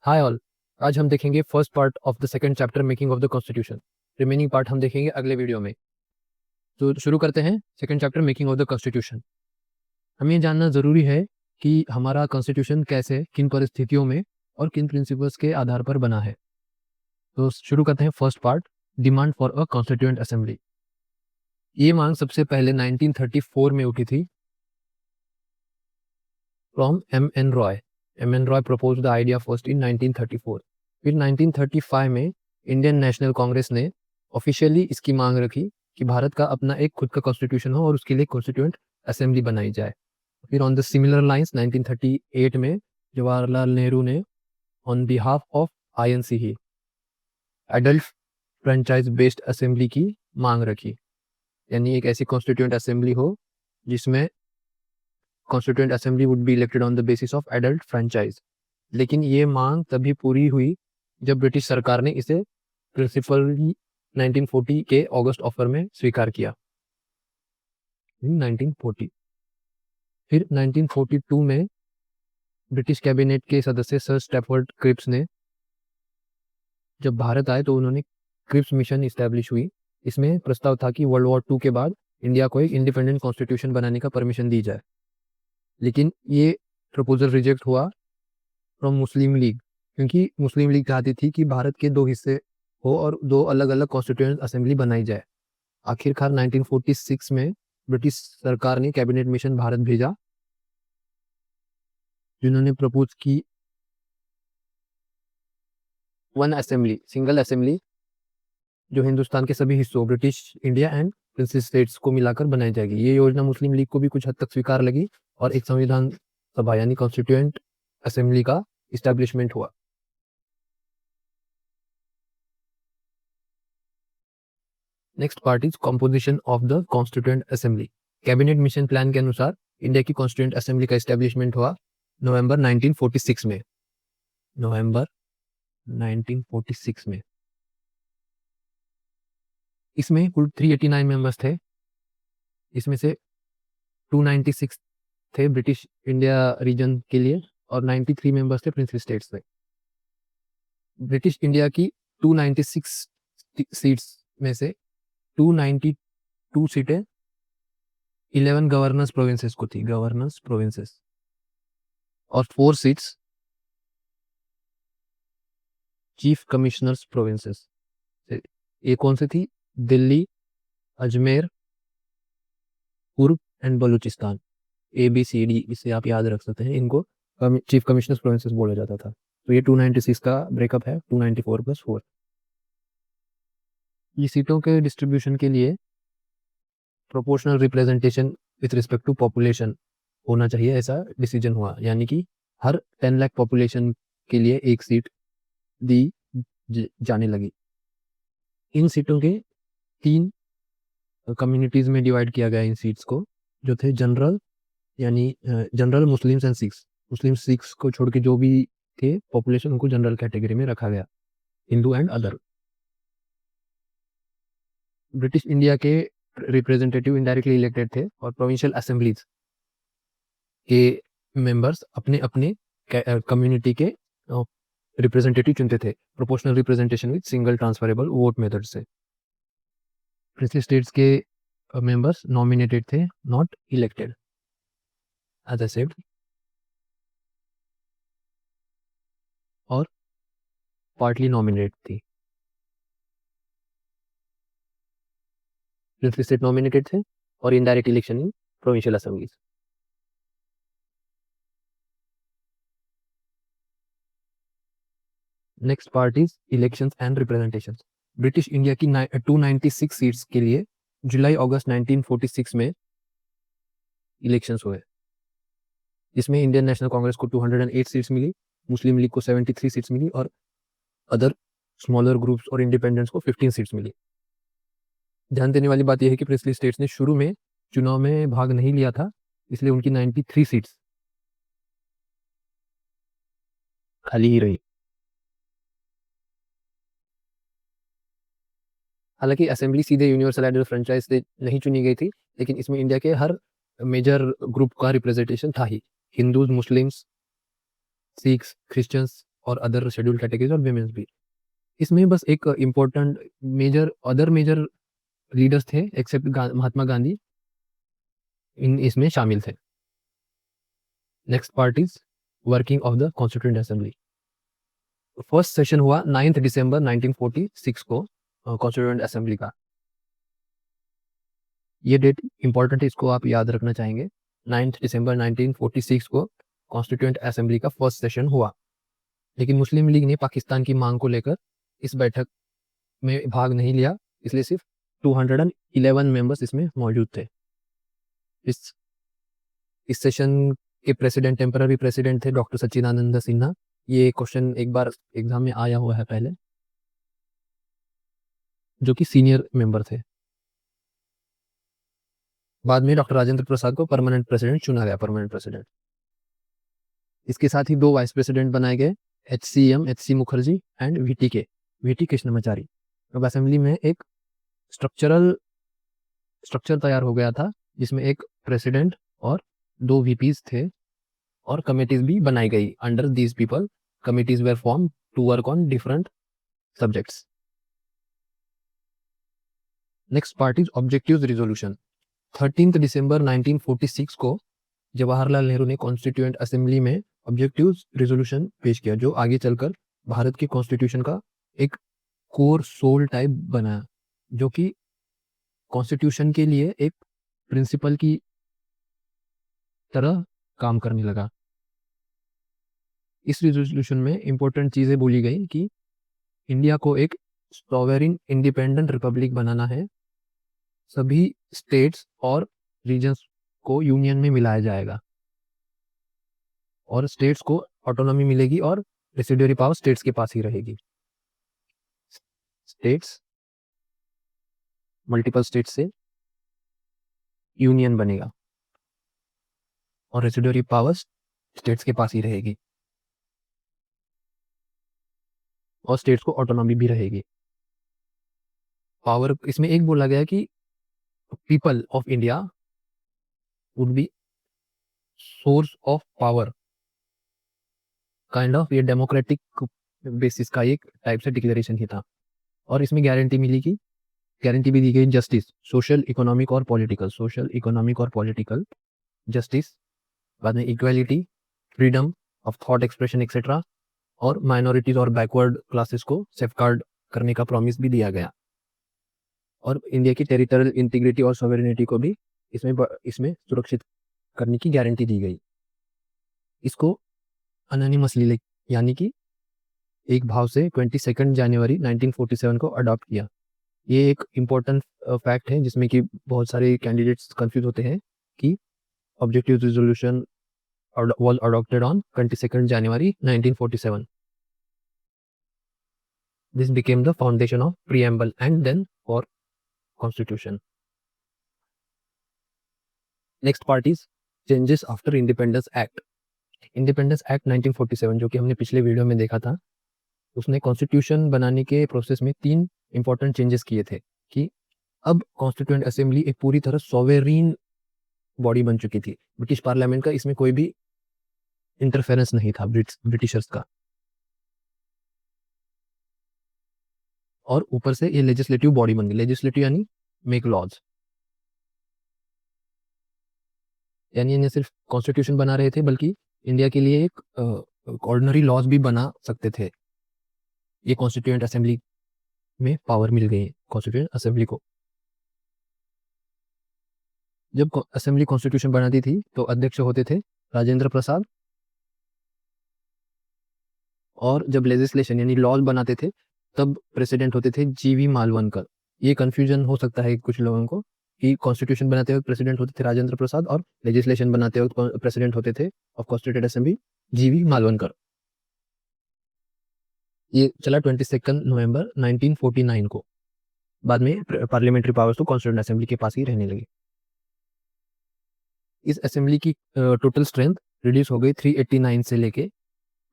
Hi all. आज हम देखेंगे first part of the second chapter making of the constitution. Remaining part हम देखेंगे अगले वीडियो में। तो शुरू करते हैं second chapter making of the constitution. हमें ये जानना ज़रूरी है कि हमारा कॉन्स्टिट्यूशन कैसे, किन परिस्थितियों में और किन प्रिंसिपल्स के आधार पर बना है। तो शुरू करते हैं first part, demand for a constituent assembly. ये मांग सबसे पहले 1934 में उठी थी from M.N. Roy. M.N. Roy propose the idea first in 1934। फिर 1935 में इंडियन नेशनल कांग्रेस ने ऑफिशियली इसकी मांग रखी कि भारत का अपना एक खुद का कॉन्स्टिट्यूशन हो और उसके लिए कॉन्स्टिट्यूएंट असेंबली बनाई जाए। फिर ऑन द सिमिलर लाइंस 1938 में जवाहरलाल नेहरू ने on behalf of INC he adult franchise based assembly की मांग रखी, यानी एक ऐसी कॉन्स्टिट्यूएंट असेंबली हो जिसमें constituent assembly would be elected on the basis of adult franchise. लेकिन ये मांग तभी पूरी हुई जब ब्रिटिश सरकार ने इसे प्रिंसिपली 1940 के अगस्त ऑफर में स्वीकार किया। 1940 फिर 1942 में ब्रिटिश कैबिनेट के सदस्य सर स्टैफोर्ड क्रिप्स ने जब भारत आए तो उन्होंने क्रिप्स मिशन इस्टेब्लिश हुई। इसमें प्रस्ताव था कि वर्ल्ड वॉर 2 के बाद इंडिया को एक इंडिपेंडेंट कॉन्स्टिट्यूशन बनाने का परमिशन दी जाए, लेकिन ये प्रपोजल रिजेक्ट हुआ फ्रॉम मुस्लिम लीग, क्योंकि मुस्लिम लीग चाहती थी कि भारत के 2 हिस्से हो और 2 अलग अलग कॉन्स्टिट्यूएंट असेंबली बनाई जाए। आखिरकार 1946 में ब्रिटिश सरकार ने कैबिनेट मिशन भारत भेजा, जिन्होंने प्रपोज की वन असेंबली, सिंगल असेंबली, जो हिंदुस्तान के सभी हिस्सों British India and princess states को मिलाकर बनाई जाएगी। ये योजना मुस्लिम लीग को भी कुछ हद तक स्वीकार लगी और एक संविधान सभा यानी कॉन्स्टिट्यूएंट असेंबली का इस्टेब्लिशमेंट हुआ। Next part is composition of the constituent assembly. Cabinet mission plan के अनुसार इंडिया की कॉन्स्टिट्यूएंट असेंबली का इस्टेब्लिशमेंट हुआ नवंबर 1946 में। नवंबर 1946 में इसमें कुल 389 मेंबर्स थे। इसमें से 296 थे ब्रिटिश इंडिया रीजन के लिए और 93 मेंबर्स थे प्रिंसली स्टेट्स से। ब्रिटिश इंडिया की 296 सीट्स में से 292 सीटें 11 गवर्नर्स प्रोविंसेस को थी, गवर्नर्स प्रोविंसेस, और 4 सीट्स चीफ कमिश्नर्स प्रोविंसेस। ये कौन सी थी? दिल्ली, अजमेर, पूर्व एंड बलूचिस्तान। ABCD इसे आप याद रख सकते हैं, इनको चीफ कमिश्नर्स प्रोविंसेस बोला जाता था। तो ये 296 का ब्रेकअप है, 294 + 4। ये सीटों के डिस्ट्रीब्यूशन के लिए proportional representation with respect to population होना चाहिए, ऐसा डिसीजन हुआ, यानी कि हर 10 लाख पॉपुलेशन के लिए एक सीट दी जाने लगी। इन सीटों के 3 कम्युनिटीज में डिवाइड किया गया इन सीट्स को, जो थे जनरल, यानी general Muslims and Sikhs. Muslim Sikhs को छोड़ के जो भी थे पॉपुलेशन, उनको जनरल कैटेगरी में रखा गया, Hindu and other. British India के रिप्रेजेंटेटिव इनडायरेक्टली इलेक्टेड थे और प्रोविंशियल असेंबलीज के मेंबर्स अपने अपने कम्युनिटी के रिप्रेजेंटेटिव चुनते थे, proportional representation with single transferable vote method से। प्रिंसली स्टेट्स के मेंबर्स नॉमिनेटेड थे, not elected, as I said, और पार्टली नॉमिनेट थी। प्रिंसली स्टेट नॉमिनेटेड थे और indirect election in provincial assemblies. Next part is elections and representations. British India की 296 seats के लिए जुलाई-अगस्त 1946 में इलेक्शंस हुए, जिसमें इंडियन नेशनल कांग्रेस को 208 सीट्स मिली, मुस्लिम लीग को 73 सीट्स मिली और अदर स्मॉलर ग्रुप्स और इंडिपेंडेंट्स को 15 सीट्स मिली। ध्यान देने वाली बात यह है कि प्रिंसली स्टेट्स ने शुरू में चुनाव में भाग नहीं लिया था, इसलिए उनकी 93 सीट्स खाली ही रही। हालांकि असेंबली सीधे यूनिवर्सल एडल्ट फ्रेंचाइज से नहीं चुनी गई थी, लेकिन इसमें इंडिया के हर मेजर ग्रुप का रिप्रेजेंटेशन था ही। हिंदूज, मुस्लिम्स, सिख्स, क्रिश्चियंस और अदर शेड्यूल्ड कैटेगरीज और विमेंस भी। इसमें बस एक इम्पोर्टेंट मेजर लीडर्स थे एक्सेप्ट महात्मा गांधी इसमें शामिल थे। Next part is working of the constituent assembly. First session हुआ 9 दिसंबर 1946 को कॉन्स्टिट्यूएंट असेंबली का। ये डेट इंपॉर्टेंट है, इसको आप याद रखना चाहेंगे। 9 दिसंबर 1946 को कॉन्स्टिट्यूएंट असेंबली का फर्स्ट सेशन हुआ, लेकिन मुस्लिम लीग ने पाकिस्तान की मांग को लेकर इस बैठक में भाग नहीं लिया, इसलिए सिर्फ 211 मेंबर्स इसमें मौजूद थे। इस सेशन के प्रेसिडेंट, टेम्पररी प्रेसिडेंट थे डॉक्टर सच्चिदानंद सिन्हा। ये क्वेश्चन एक बार एग्जाम में आया हुआ है पहले, जो कि सीनियर मेंबर थे। बाद में डॉक्टर राजेंद्र प्रसाद को परमानेंट प्रेसिडेंट चुना गया, परमानेंट प्रेसिडेंट। इसके साथ ही 2 वाइस प्रेसिडेंट बनाए गए, HC Mukherjee and VT Krishnamachari. अब असेंबली में एक स्ट्रक्चर तैयार हो गया था, जिसमें एक प्रेसिडेंट और 2 VPs थे, और कमिटीज भी बनाई गई। Under these people committees were form to work on different subjects. Next part is objectives resolution. 13 दिसंबर 1946 को जवाहरलाल नेहरू ने कॉन्स्टिट्यूएंट असेंबली में ऑब्जेक्टिव्स रिजोल्यूशन पेश किया, जो आगे चलकर भारत के कॉन्स्टिट्यूशन का एक कोर सोल टाइप बनाया, जो कि कॉन्स्टिट्यूशन के लिए एक प्रिंसिपल की तरह काम करने लगा। इस रिजोल्यूशन में इंपॉर्टेंट चीजें बोली गई कि इंडिया को एक सॉवरेन इंडिपेंडेंट रिपब्लिक बनाना है, सभी स्टेट्स और रीजन्स को यूनियन में मिलाया जाएगा, और स्टेट्स को ऑटोनॉमी मिलेगी और रेसिडुअरी पावर स्टेट्स के पास ही रहेगी। स्टेट्स, मल्टीपल स्टेट्स से यूनियन बनेगा और रेसिडुअरी पावर्स स्टेट्स के पास ही रहेगी, और स्टेट्स को ऑटोनॉमी भी रहेगी। पावर इसमें एक बोला गया कि people of India would be source of power, kind of ये डेमोक्रेटिक बेसिस का एक टाइप से डिक्लेरेशन ही था। और इसमें गारंटी भी दी गई जस्टिस, सोशल इकोनॉमिक और पॉलिटिकल जस्टिस, बाद में equality, freedom of thought expression etcetera, और माइनॉरिटीज और बैकवर्ड क्लासेस को सेफगार्ड करने का प्रॉमिस भी दिया गया, और इंडिया की टेरिटोरियल इंटीग्रिटी और सॉवरेनिटी को भी इसमें सुरक्षित करने की गारंटी दी गई। इसको अनोनिमसली, यानी कि एक भाव से 22 जनवरी 1947 को अडॉप्ट किया। ये एक इम्पोर्टेंट फैक्ट है, जिसमें कि बहुत सारे कैंडिडेट्स कंफ्यूज होते हैं कि objective resolution was adopted on 22 January 1947. This became the foundation of preamble and then for constitution. Next part is changes after Independence Act. Independence Act 1947, जो कि हमने पिछले वीडियो में देखा था, उसने कॉन्स्टिट्यूशन बनाने के प्रोसेस में 3 इंपॉर्टेंट चेंजेस किए थे कि अब कॉन्स्टिट्यूएंट असेंबली एक पूरी तरह सॉवरेन बॉडी बन चुकी थी। ब्रिटिश पार्लियामेंट का इसमें कोई भी इंटरफेरेंस नहीं था ब्रिटिशर्स का, और ऊपर से ये लेजिस्लेटिव बॉडी बन गई। लेजिस्लेटिव यानी मेक लॉज, यानी इन्हें सिर्फ कॉन्स्टिट्यूशन बना रहे थे, बल्कि इंडिया के लिए एक ऑर्डिनरी लॉज भी बना सकते थे। ये कॉन्स्टिट्यूएंट असेंबली में पावर मिल गई कॉन्स्टिट्यूएंट असेंबली को। जब असेंबली कॉन्स्टिट्यूशन बनाती थी तो अध्यक्ष होते थे राजेंद्र प्रसाद, और जब लेजिस्लेशन यानी लॉज बनाते थे तब प्रेसिडेंट होते थे GV मालवनकर। ये कंफ्यूजन हो सकता है कुछ लोगों को कि कॉन्स्टिट्यूशन बनाते वक्त प्रेसिडेंट होते थे राजेंद्र प्रसाद और लेजिस्लेशन बनाते वक्त प्रेसिडेंट होते थे of constituent assembly GV Malvankar. ये चला 22 नवंबर 1949 को। बाद में पार्लियामेंट्री पावर्स तो कॉन्स्टिट्यूएंट असेंबली के पास ही रहने लगी। इस असेंबली की टोटल स्ट्रेंथ रिड्यूस हो गई 389 से लेके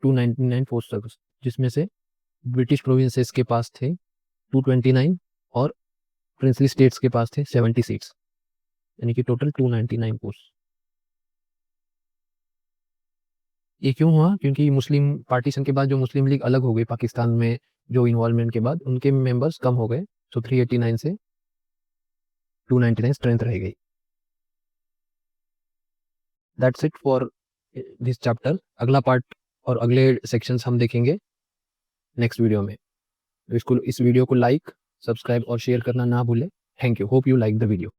299 पोस्ट तक, जिसमें से ब्रिटिश प्रोविंसेस के पास थे 229 और प्रिंसली स्टेट्स के पास थे 70 सीट्स, यानी कि टोटल 299 पोस्ट। ये क्यों हुआ? क्योंकि मुस्लिम पार्टीशन के बाद जो मुस्लिम लीग अलग हो गई पाकिस्तान में, जो इन्वॉल्वमेंट के बाद उनके मेंबर्स कम हो गए, तो 389 से 299 स्ट्रेंथ रह गई। That's it for this chapter. अगला पार्ट और अगले सेक्शंस हम देखेंगे नेक्स्ट वीडियो में। तो इस वीडियो को लाइक, सब्सक्राइब और शेयर करना ना भूलें। Thank you. Hope you like the video.